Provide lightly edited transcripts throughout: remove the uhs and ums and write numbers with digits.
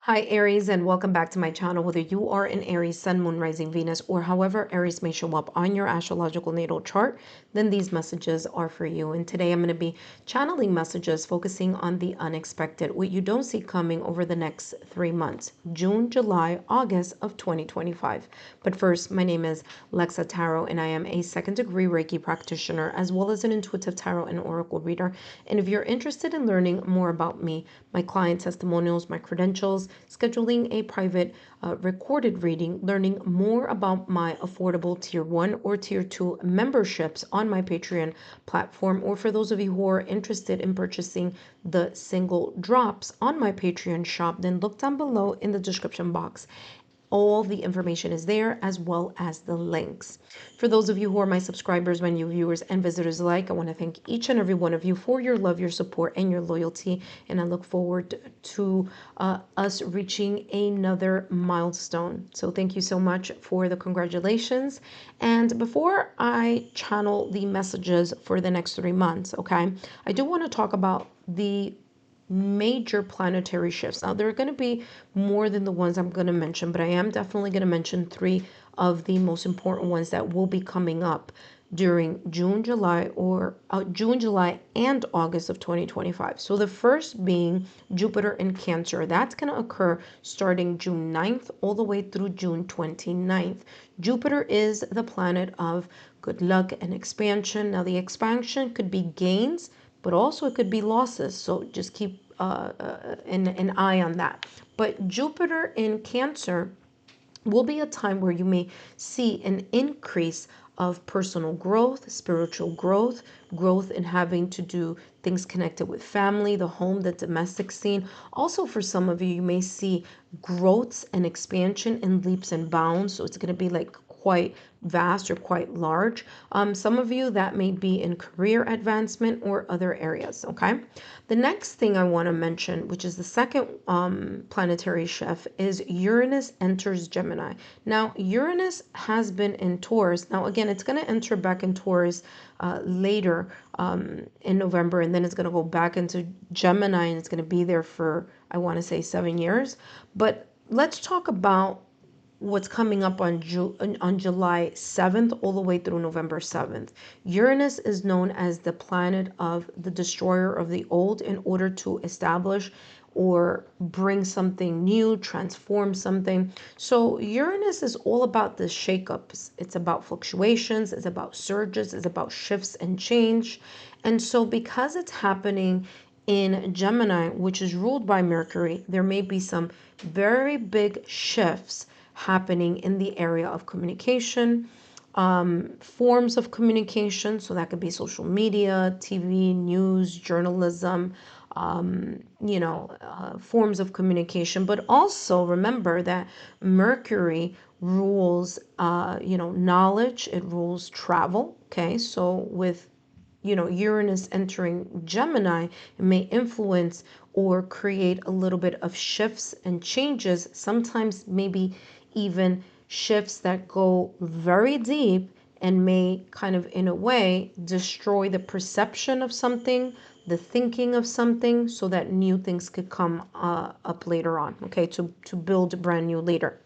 Hi Aries, and welcome back to my channel. Whether you are an Aries, Sun, Moon, Rising, Venus, or however Aries may show up on your astrological natal chart, then these messages are for you. And today I'm going to be channeling messages focusing on the unexpected, what you don't see coming over the next 3 months, June, July, August of 2025. But first, my name is Lexa Tarot, and I am a second-degree Reiki practitioner, as well as an intuitive tarot and oracle reader. And if you're interested in learning more about me, my client testimonials, my credentials, scheduling a private recorded reading, learning more about my affordable tier 1 or tier 2 memberships on my Patreon platform, or for those of you who are interested in purchasing the single drops on my Patreon shop, then look down below in the description box. All the information is there, as well as the links. For those of you who are my subscribers, my new viewers and visitors alike, I want to thank each and every one of you for your love, your support, and your loyalty. And I look forward to us reaching another milestone. So thank you so much for the congratulations. And before I channel the messages for the next 3 months, okay, I do want to talk about the major planetary shifts. Now, there are going to be more than the ones I'm going to mention, but I am definitely going to mention 3 of the most important ones that will be coming up during June, July, and August of 2025. So the first being Jupiter in Cancer. That's going to occur starting June 9th all the way through June 29th. Jupiter is the planet of good luck and expansion. Now, the expansion could be gains, but also it could be losses. So just keep an eye on that. But Jupiter in Cancer will be a time where you may see an increase of personal growth, spiritual growth, growth in having to do things connected with family, the home, the domestic scene. Also, for some of you, you may see growths and expansion in leaps and bounds. So it's going to be like quite vast or quite large. Some of you, that may be in career advancement or other areas, okay? The next thing I want to mention, which is the second planetary shift, is Uranus enters Gemini. Now, Uranus has been in Taurus. Now, again, it's going to enter back in Taurus later in November, and then it's going to go back into Gemini, and it's going to be there for, I want to say, 7 years. But let's talk about what's coming up on July 7th all the way through November 7th. Uranus is known as the planet of the destroyer of the old, in order to establish or bring something new, transform something. So Uranus is all about the shakeups. It's about fluctuations, it's about surges, it's about shifts and change. And so because it's happening in Gemini, which is ruled by Mercury, there may be some very big shifts happening in the area of communication, forms of communication. So that could be social media, TV, news, journalism, forms of communication. But also remember that Mercury rules, knowledge, it rules travel. Okay, so with Uranus entering Gemini, it may influence or create a little bit of shifts and changes, sometimes maybe even shifts that go very deep and may kind of, in a way, destroy the perception of something, the thinking of something, so that new things could come up later on, okay, to build brand new later.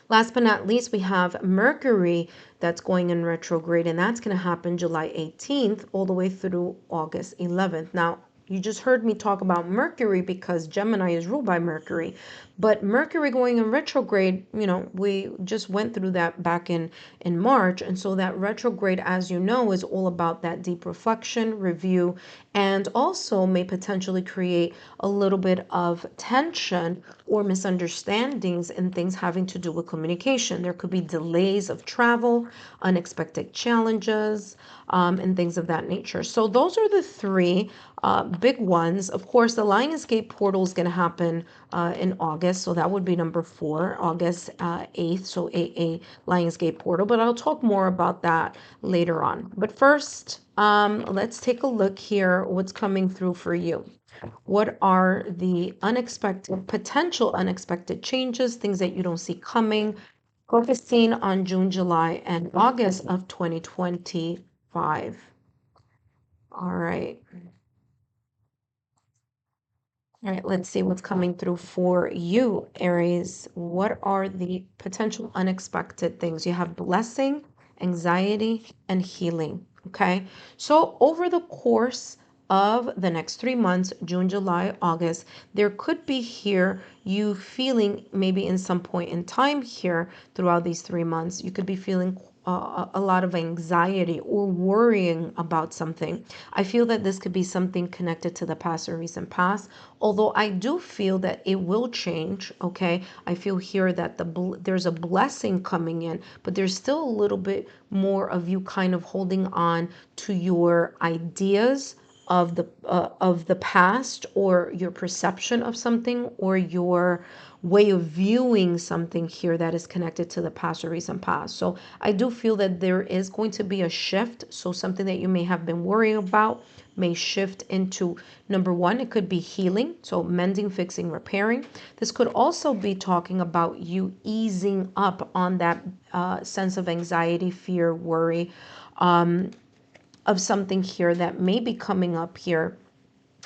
Last but not least, we have Mercury that's going in retrograde, and that's going to happen July 18th all the way through August 11th. Now, you just heard me talk about Mercury because Gemini is ruled by Mercury. But Mercury going in retrograde, we just went through that back in March. And so that retrograde, as you know, is all about that deep reflection, review, and also may potentially create a little bit of tension or misunderstandings in things having to do with communication. There could be delays of travel, unexpected challenges, and things of that nature. So those are the 3 big ones. Of course, the Lionsgate portal is going to happen in August. So that would be number 4, August 8th. So a Lionsgate portal. But I'll talk more about that later on. But first, let's take a look here what's coming through for you. What are the potential unexpected changes, things that you don't see coming, focusing on June, July, and August of 2025. All right. All right, let's see what's coming through for you, Aries. What are the potential unexpected things? You have blessing, anxiety, and healing. Okay, so over the course of the next 3 months, June, July, August, there could be here you feeling maybe in some point in time here throughout these 3 months, you could be feeling a lot of anxiety or worrying about something. I feel that this could be something connected to the past or recent past, although I do feel that it will change. Okay, I feel here that there's a blessing coming in, but there's still a little bit more of you kind of holding on to your ideas of the past, or your perception of something, or your way of viewing something here that is connected to the past or recent past. So I do feel that there is going to be a shift. So something that you may have been worrying about may shift into, number one, it could be healing, so mending, fixing, repairing. This could also be talking about you easing up on that sense of anxiety, fear, worry, of something here that may be coming up here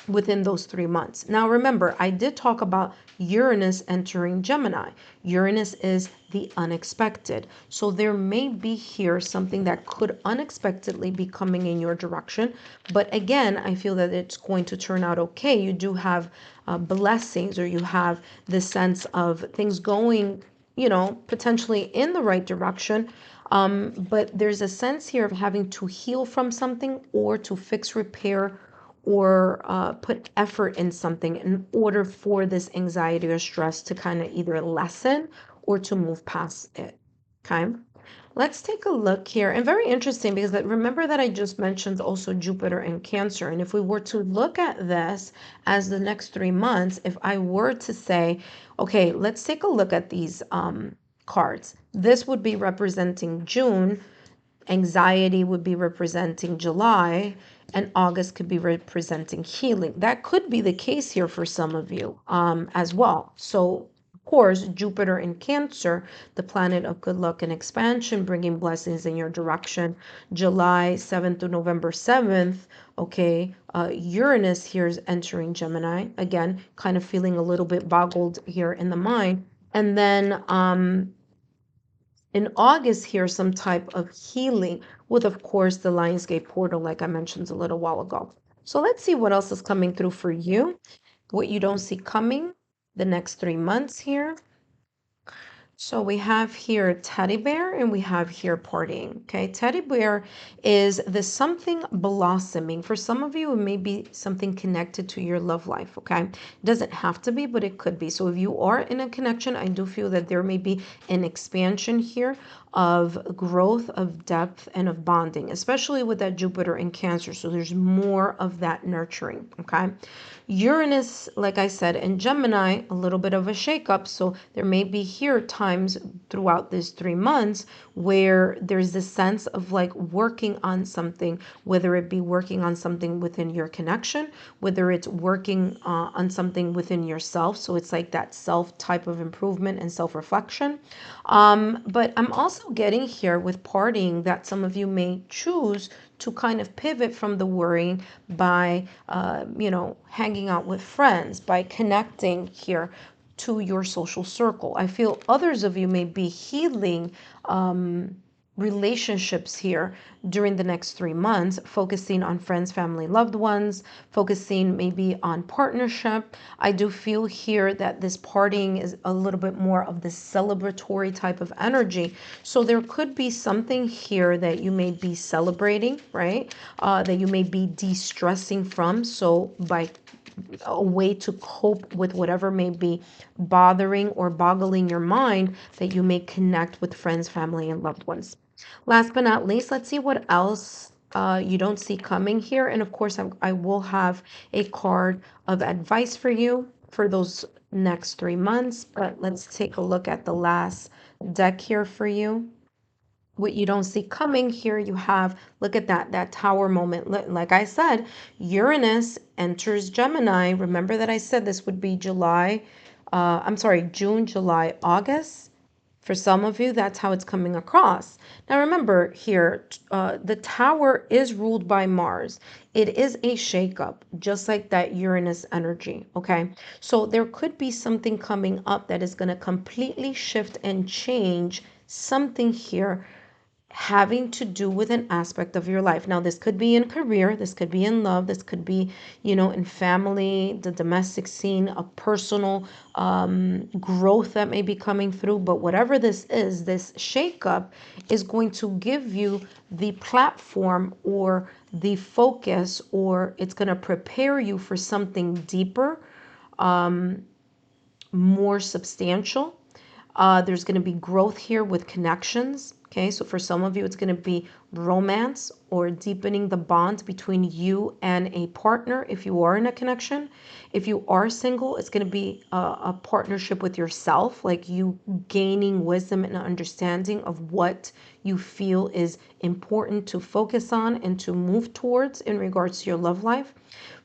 within those 3 months. Now, remember, I did talk about Uranus entering Gemini. Uranus is the unexpected. So there may be here something that could unexpectedly be coming in your direction. But again, I feel that it's going to turn out okay. You do have blessings, or you have the sense of things going, potentially in the right direction. But there's a sense here of having to heal from something, or to fix, repair, or put effort in something in order for this anxiety or stress to kind of either lessen or to move past it. Okay. Let's take a look here. And very interesting, because remember that I just mentioned also Jupiter and Cancer. And if we were to look at this as the next 3 months, if I were to say, okay, let's take a look at these cards. This would be representing June, anxiety would be representing July, and August could be representing healing. That could be the case here for some of you as well. So, of course, Jupiter in Cancer, the planet of good luck and expansion, bringing blessings in your direction. July 7th to November 7th, okay, Uranus here is entering Gemini. Again, kind of feeling a little bit boggled here in the mind. And then in August here, some type of healing with, of course, the Lionsgate portal, like I mentioned a little while ago. So let's see what else is coming through for you, what you don't see coming the next 3 months here. So we have here teddy bear, and we have here partying. Okay, teddy bear is the something blossoming. For some of you, it may be something connected to your love life. Okay, it doesn't have to be, but it could be. So if you are in a connection, I do feel that there may be an expansion here of growth, of depth, and of bonding, especially with that Jupiter in Cancer. So there's more of that nurturing. Okay, Uranus, like I said, in Gemini, a little bit of a shakeup. So there may be here times throughout these 3 months where there's this sense of like working on something, whether it be working on something within your connection, whether it's working on something within yourself. So it's like that self type of improvement and self-reflection. But I'm also getting here with partying that some of you may choose to kind of pivot from the worrying by, hanging out with friends, by connecting here to your social circle. I feel others of you may be healing relationships here during the next 3 months, focusing on friends, family, loved ones, focusing maybe on partnership. I do feel here that this partying is a little bit more of the celebratory type of energy. So there could be something here that you may be celebrating, right? That you may be de-stressing from. So by a way to cope with whatever may be bothering or boggling your mind, that you may connect with friends, family, and loved ones. Last but not least, let's see what else you don't see coming here. And of course, I will have a card of advice for you for those next 3 months. But let's take a look at the last deck here for you. What you don't see coming here, you have, look at that tower moment. Like I said, Uranus enters Gemini. Remember that I said this would be June, July, August. For some of you, that's how it's coming across. Now, remember here, the Tower is ruled by Mars. It is a shakeup, just like that Uranus energy, okay? So there could be something coming up that is going to completely shift and change something here having to do with an aspect of your life. Now, this could be in career, this could be in love, this could be, in family, the domestic scene, a personal growth that may be coming through. But whatever this is, this shakeup is going to give you the platform or the focus, or it's going to prepare you for something deeper, more substantial. There's going to be growth here with connections. Okay, so for some of you, it's going to be romance or deepening the bond between you and a partner if you are in a connection. If you are single, it's going to be a partnership with yourself, like you gaining wisdom and understanding of what you feel is important to focus on and to move towards in regards to your love life.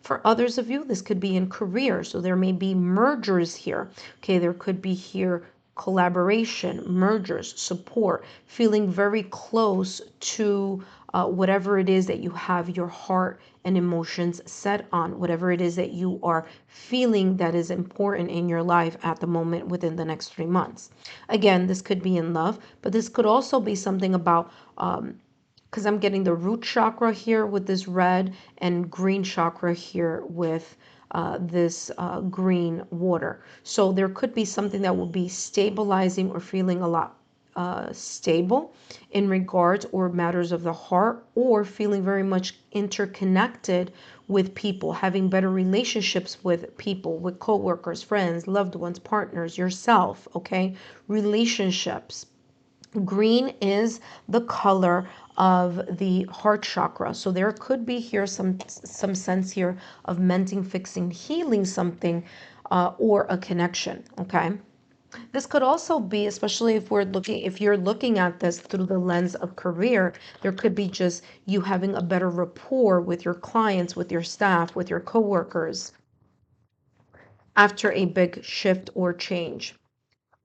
For others of you, this could be in career. So there may be mergers here. Okay, there could be here collaboration, mergers, support, feeling very close to whatever it is that you have your heart and emotions set on, whatever it is that you are feeling that is important in your life at the moment within the next 3 months. Again, this could be in love, but this could also be something about because I'm getting the root chakra here with this red and green chakra here with this green water. So there could be something that will be stabilizing or feeling a lot stable in regards or matters of the heart, or feeling very much interconnected with people, having better relationships with people, with coworkers, friends, loved ones, partners, yourself, okay? Relationships. Green is the color of the heart chakra. So there could be here some sense here of mending, fixing, healing something or a connection, okay? This could also be, especially if you're looking at this through the lens of career, there could be just you having a better rapport with your clients, with your staff, with your coworkers after a big shift or change.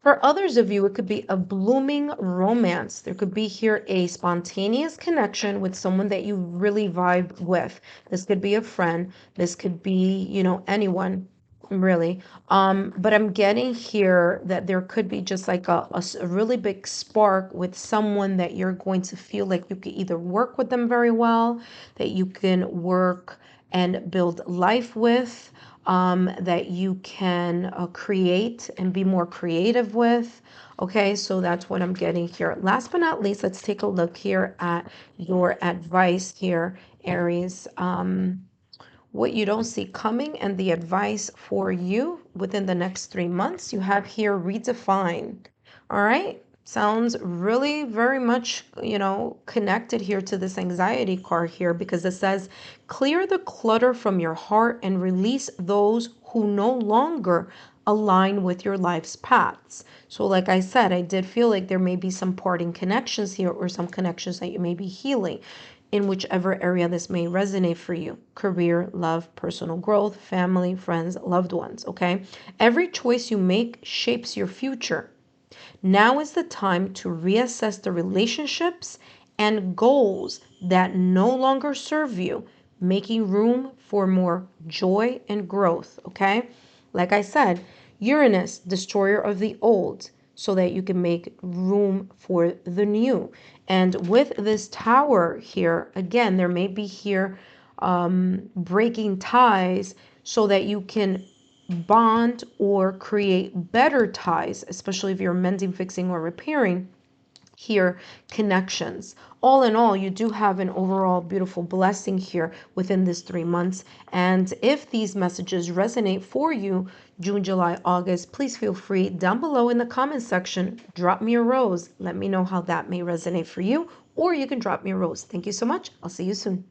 For others of you, it could be a blooming romance. There could be here a spontaneous connection with someone that you really vibe with. This could be a friend. This could be, anyone really. But I'm getting here that there could be just like a really big spark with someone that you're going to feel like you could either work with them very well, that you can work and build life with, that you can create and be more creative with. Okay, so that's what I'm getting here. Last but not least, let's take a look here at your advice here, Aries. What you don't see coming and the advice for you within the next 3 months. You have here redefine. All right. Sounds really very much, connected here to this anxiety card here, because it says clear the clutter from your heart and release those who no longer align with your life's paths. So like I said, I did feel like there may be some parting connections here, or some connections that you may be healing in whichever area this may resonate for you. Career, love, personal growth, family, friends, loved ones, okay? Every choice you make shapes your future. Now is the time to reassess the relationships and goals that no longer serve you, making room for more joy and growth, okay? Like I said, Uranus, destroyer of the old, so that you can make room for the new. And with this tower here, again, there may be here breaking ties so that you can bond or create better ties, especially if you're mending, fixing, or repairing here connections. All in all, you do have an overall beautiful blessing here within this 3 months. And if these messages resonate for you, June, July, August, please feel free down below in the comment section, drop me a rose. Let me know how that may resonate for you, or you can drop me a rose. Thank you so much. I'll see you soon.